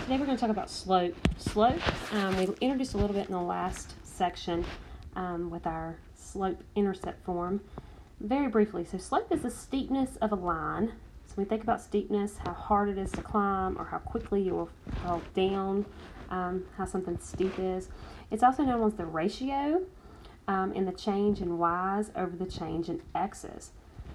Today we're going to talk about slope. Slope, we introduced a little bit in the last section with our slope-intercept form. Very briefly, so slope is the steepness of a line. So when we think about steepness, how hard it is to climb or how quickly you will fall down, how something steep is. It's also known as the ratio in the change in y's over the change in x's.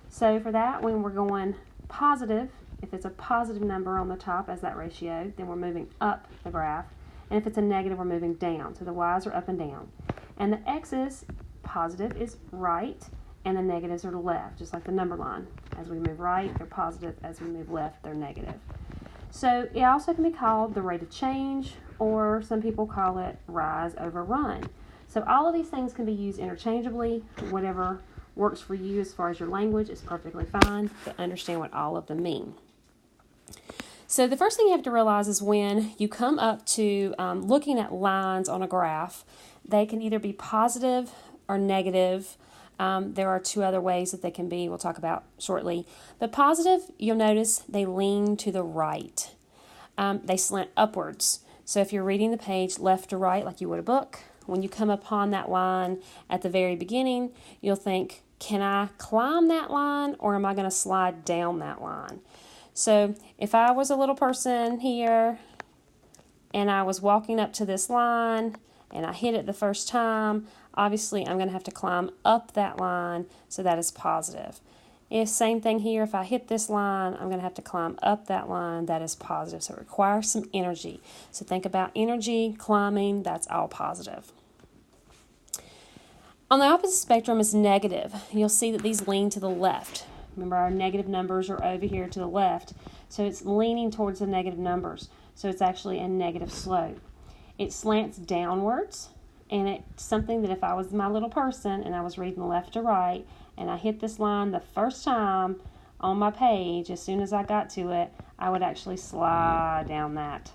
So for that, when we're going positive, if it's a positive number on the top as that ratio, then we're moving up the graph. And if it's a negative, we're moving down. So the y's are up and down. And the x's, positive is right, and the negatives are left, just like the number line. As we move right, they're positive. As we move left, they're negative. So it also can be called the rate of change, or some people call it rise over run. So all of these things can be used interchangeably. Whatever works for you as far as your language is perfectly fine, but understand what all of them mean. So the first thing you have to realize is when you come up to looking at lines on a graph, they can either be positive or negative. There are two other ways that they can be, we'll talk about shortly. But positive, you'll notice they lean to the right. They slant upwards. So if you're reading the page left to right like you would a book, when you come upon that line at the very beginning, you'll think, can I climb that line or am I going to slide down that line? So if I was a little person here and I was walking up to this line and I hit it the first time, obviously I'm going to have to climb up that line, so that is positive. Same thing here, if I hit this line, I'm going to have to climb up that line, that is positive. So it requires some energy. So think about energy, climbing, that's all positive. On the opposite spectrum is negative. You'll see that these lean to the left. Remember, our negative numbers are over here to the left, so it's leaning towards the negative numbers. So it's actually a negative slope. It slants downwards, and it's something that if I was my little person and I was reading left to right, and I hit this line the first time on my page, as soon as I got to it, I would actually slide down that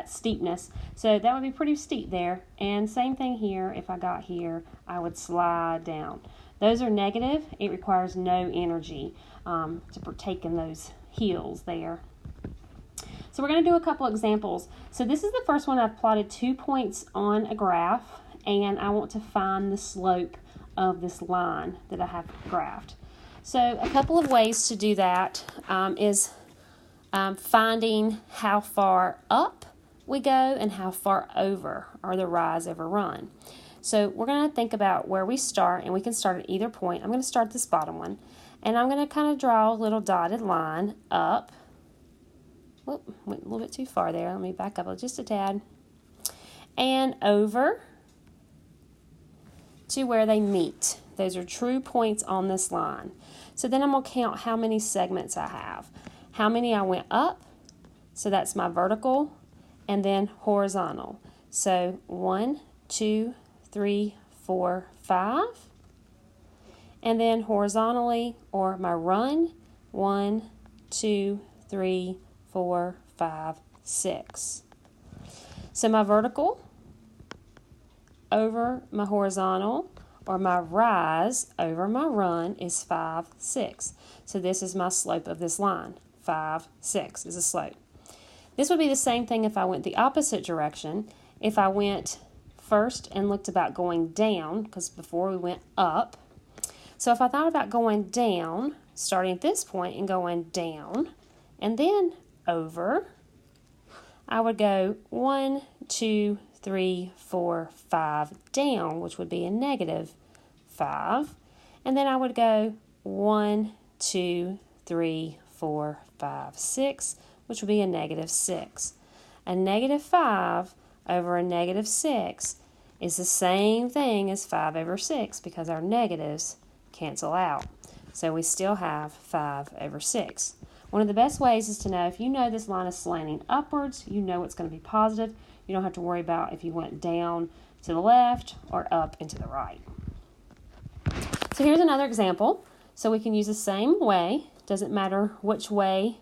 steepness. So that would be pretty steep there. And same thing here, if I got here, I would slide down. Those are negative. It requires no energy to partake in those hills there. So we're going to do a couple examples. So this is the first one. I've plotted 2 points on a graph, and I want to find the slope of this line that I have graphed. So a couple of ways to do that is finding how far up we go and how far over, or the rise over run. So we're going to think about where we start, and we can start at either point. I'm going to start this bottom one, and I'm going to kind of draw a little dotted line up. Whoop, went a little bit too far there. Let me back up just a tad. And over to where they meet. Those are true points on this line. So then I'm going to count how many segments I have. How many I went up, so that's my vertical, and then horizontal. So 1, 2, 3, 4, 5. And then horizontally, or my run, 1, 2, 3, 4, 5, 6. So my vertical over my horizontal, or my rise over my run, is 5, 6. So this is my slope of this line. 5, 6 is a slope. This would be the same thing if I went the opposite direction. If I went first and looked about going down, because before we went up. So if I thought about going down, starting at this point and going down, and then over, I would go 1, 2, 3, 4, 5 down, which would be a negative 5. And then I would go 1, 2, 3, 4, 5, 6, which would be a negative 6. A negative 5 over a negative 6 is the same thing as 5 over 6 because our negatives cancel out. So we still have 5 over 6. One of the best ways is to know if you know this line is slanting upwards, you know it's going to be positive. You don't have to worry about if you went down to the left or up and to the right. So here's another example. So we can use the same way. Doesn't matter which way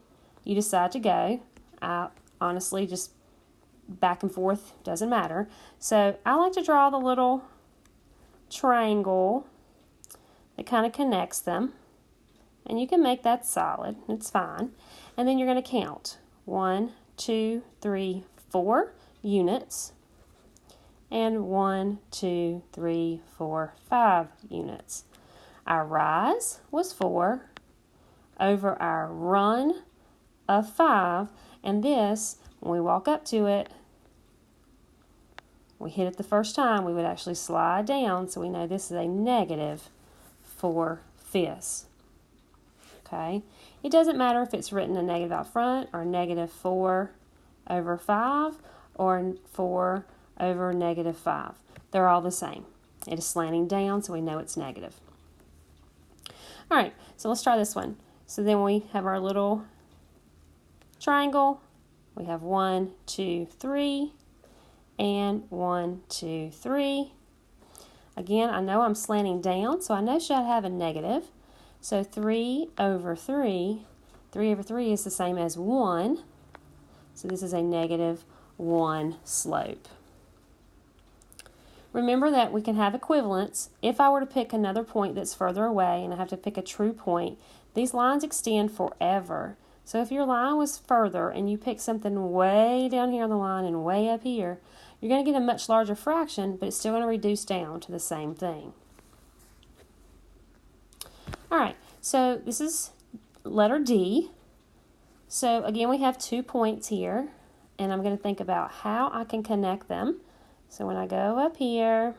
you decide to go. Honestly, just back and forth doesn't matter. So I like to draw the little triangle that kind of connects them. And you can make that solid. It's fine. And then you're going to count. 1, 2, 3, 4 units, and 1, 2, 3, 4, 5 units. Our rise was 4 over our run of 5, and this, when we walk up to it, we hit it the first time, we would actually slide down, so we know this is a negative 4/5. Okay? It doesn't matter if it's written a negative out front, or negative 4 over 5, or 4 over negative 5. They're all the same. It is slanting down, so we know it's negative. All right, so let's try this one. So then we have our little triangle. We have 1, 2, 3, and 1, 2, 3. Again, I know I'm slanting down, so I know should have a negative. So 3 over 3 over 3 is the same as 1. So this is a negative 1 slope. Remember that we can have equivalents. If I were to pick another point that's further away and I have to pick a true point, these lines extend forever. So if your line was further and you pick something way down here on the line and way up here, you're going to get a much larger fraction, but it's still going to reduce down to the same thing. All right, so this is letter D. So again, we have 2 points here, and I'm going to think about how I can connect them. So when I go up here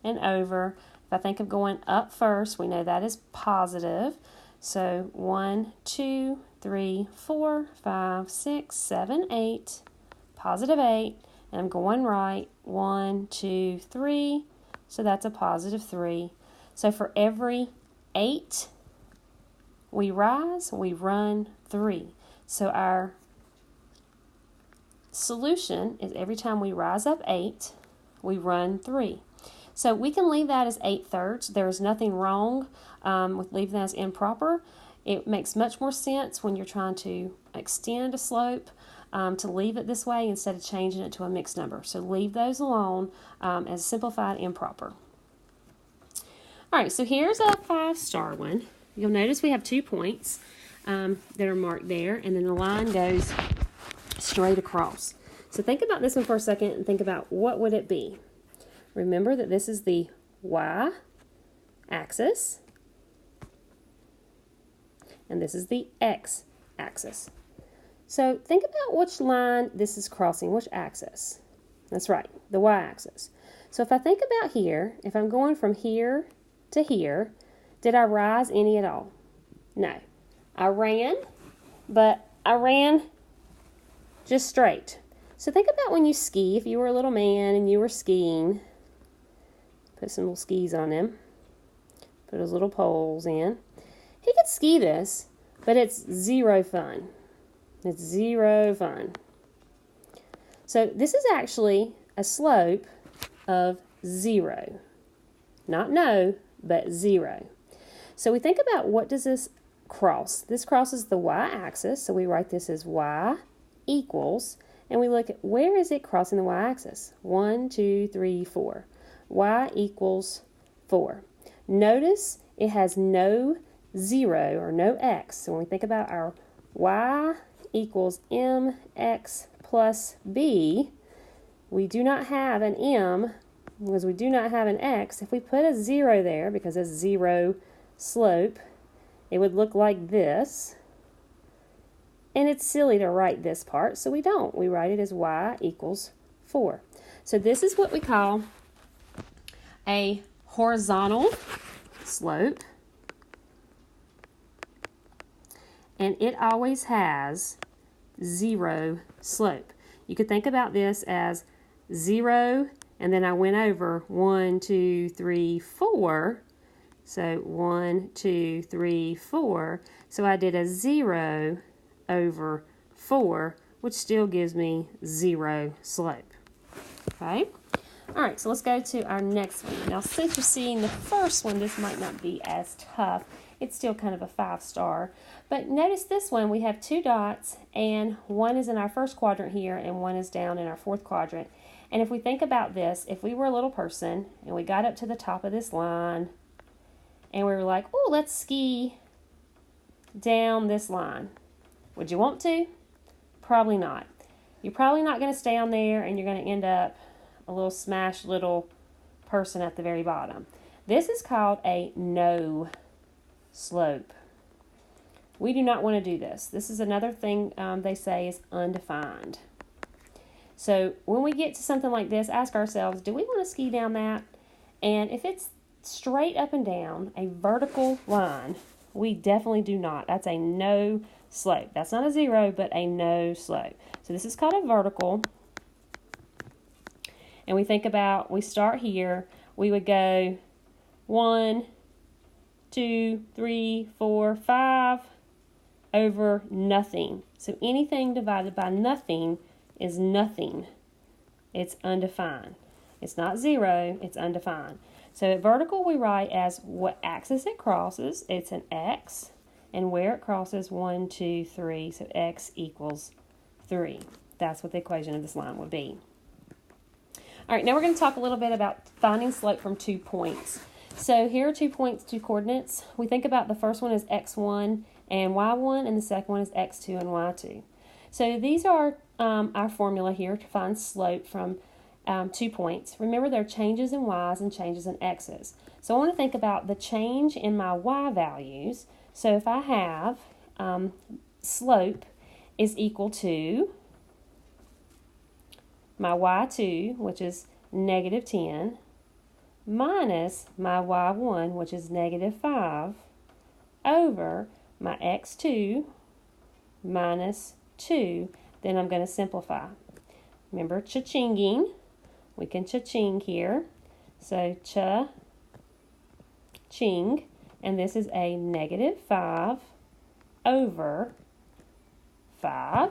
and over, if I think of going up first, we know that is positive. So 1, 2, 3, 4, 5, 6, 7, 8, positive 8, and I'm going right, 1, 2, 3, so that's a positive 3. So for every 8 we rise, we run 3. So our solution is every time we rise up 8, we run 3. So we can leave that as 8/3. There is nothing wrong with leaving that as improper. It makes much more sense when you're trying to extend a slope to leave it this way instead of changing it to a mixed number. So leave those alone as simplified improper. All right, so here's a 5-star one. You'll notice we have 2 points that are marked there, and then the line goes straight across. So think about this one for a second and think about what would it be. Remember that this is the y-axis, and this is the x-axis. So think about which line this is crossing, which axis. That's right, the y-axis. So if I think about here, if I'm going from here to here, did I rise any at all? No. I ran, but I ran just straight. So think about when you ski, if you were a little man and you were skiing, put some little skis on him, put his little poles in. He could ski this, but it's zero fun. It's zero fun. So this is actually a slope of 0. Not no, but 0. So we think about what does this cross? This crosses the y-axis, so we write this as y equals, and we look at where is it crossing the y-axis? 1, 2, 3, 4. Y equals 4. Notice it has no 0 or no x. So when we think about our y equals mx plus b, we do not have an m because we do not have an x. If we put a 0 there, because it's 0 slope, it would look like this. And it's silly to write this part, so we don't. We write it as y equals 4. So this is what we call a horizontal slope. And it always has 0 slope. You could think about this as 0, and then I went over 1, 2, 3, 4. So 1, 2, 3, 4. So I did a 0 over 4, which still gives me 0 slope. Okay? All right, so let's go to our next one. Now, since you're seeing the first one, this might not be as tough. It's still kind of a 5-star. But notice this one, we have 2 dots, and one is in our first quadrant here, and one is down in our 4th quadrant. And if we think about this, if we were a little person, and we got up to the top of this line, and we were like, oh, let's ski down this line. Would you want to? Probably not. you're probably not going to stay on there, and you're going to end up a little smashed little person at the very bottom. This is called a no slope. We do not want to do this. This is another thing they say is undefined. So when we get to something like this, ask ourselves, do we want to ski down that? And if it's straight up and down, a vertical line, we definitely do not. That's a no slope. That's not a zero, but a no slope. So this is called a vertical. And we think about, we start here, we would go 1, 2, 3, 4, 5 over nothing. So anything divided by nothing is nothing. It's undefined. It's not zero, it's undefined. So at vertical we write as what axis it crosses. It's an X, and where it crosses 1, 2, 3. So X equals 3. That's what the equation of this line would be. All right, now we're going to talk a little bit about finding slope from 2 points. So here are 2 points, 2 coordinates. We think about the first one as x1 and y1, and the second one is x2 and y2. So these are our formula here to find slope from 2 points. Remember, there are changes in y's and changes in x's. So I want to think about the change in my y values. So if I have slope is equal to my y2, which is negative 10, minus my y1, which is negative 5, over my x2 minus 2, then I'm going to simplify. Remember, cha-chinging. We can cha-ching here. So cha-ching, and this is a negative 5 over 5,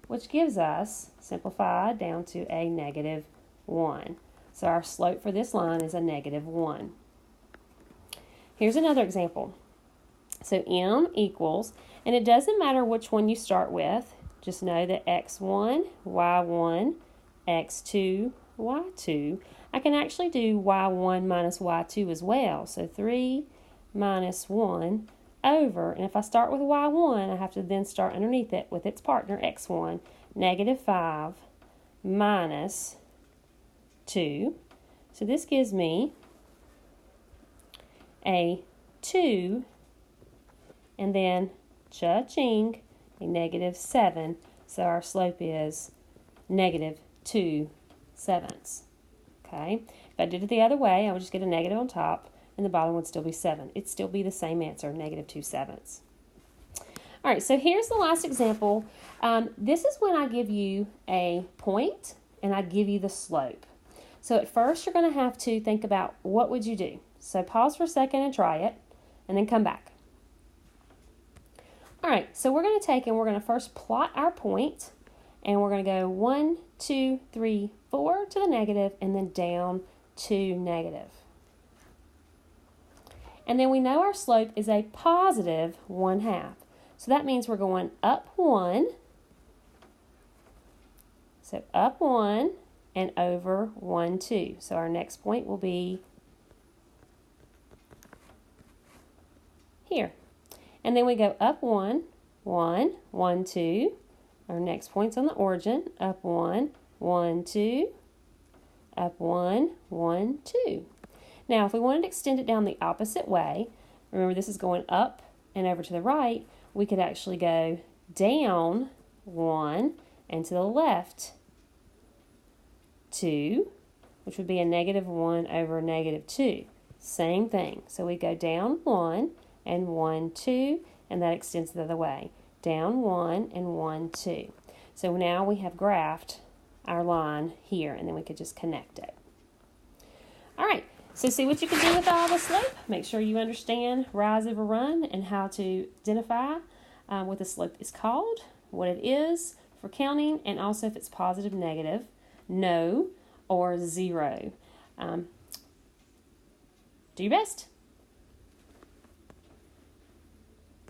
which gives us, simplified down to a negative 1. So our slope for this line is a negative 1. Here's another example. So m equals, and it doesn't matter which one you start with, just know that x1, y1, x2, y2. I can actually do y1 minus y2 as well. So 3 minus 1 over, and if I start with y1, I have to then start underneath it with its partner, x1, negative 5 minus 2. So this gives me a 2, and then cha-ching, a negative 7. So our slope is negative 2/7. Okay, if I did it the other way, I would just get a negative on top, and the bottom would still be 7. It'd still be the same answer, negative 2/7. All right, so here's the last example. This is when I give you a point and I give you the slope. So at first you're going to have to think about what would you do. So pause for a second and try it, and then come back. All right, so we're going to take and we're going to first plot our point, and we're going to go 1, 2, 3, 4 to the negative, and then down to negative. And then we know our slope is a positive 1/2. So that means we're going up 1. So up 1 and over 1, 2. So our next point will be here. And then we go up 1, 1, 1, 2. Our next point's on the origin. Up 1, 1, 2. Up 1, 1, 2. Now, if we wanted to extend it down the opposite way, remember this is going up and over to the right, we could actually go down 1 and to the left 2, which would be a negative 1 over negative 2. Same thing. So we go down 1 and 1, 2, and that extends the other way. Down 1 and 1, 2. So now we have graphed our line here, and then we could just connect it. All right, so see what you can do with all the slope. Make sure you understand rise over run and how to identify what the slope is called, what it is for counting, and also if it's positive, negative, no, or 0. Do your best.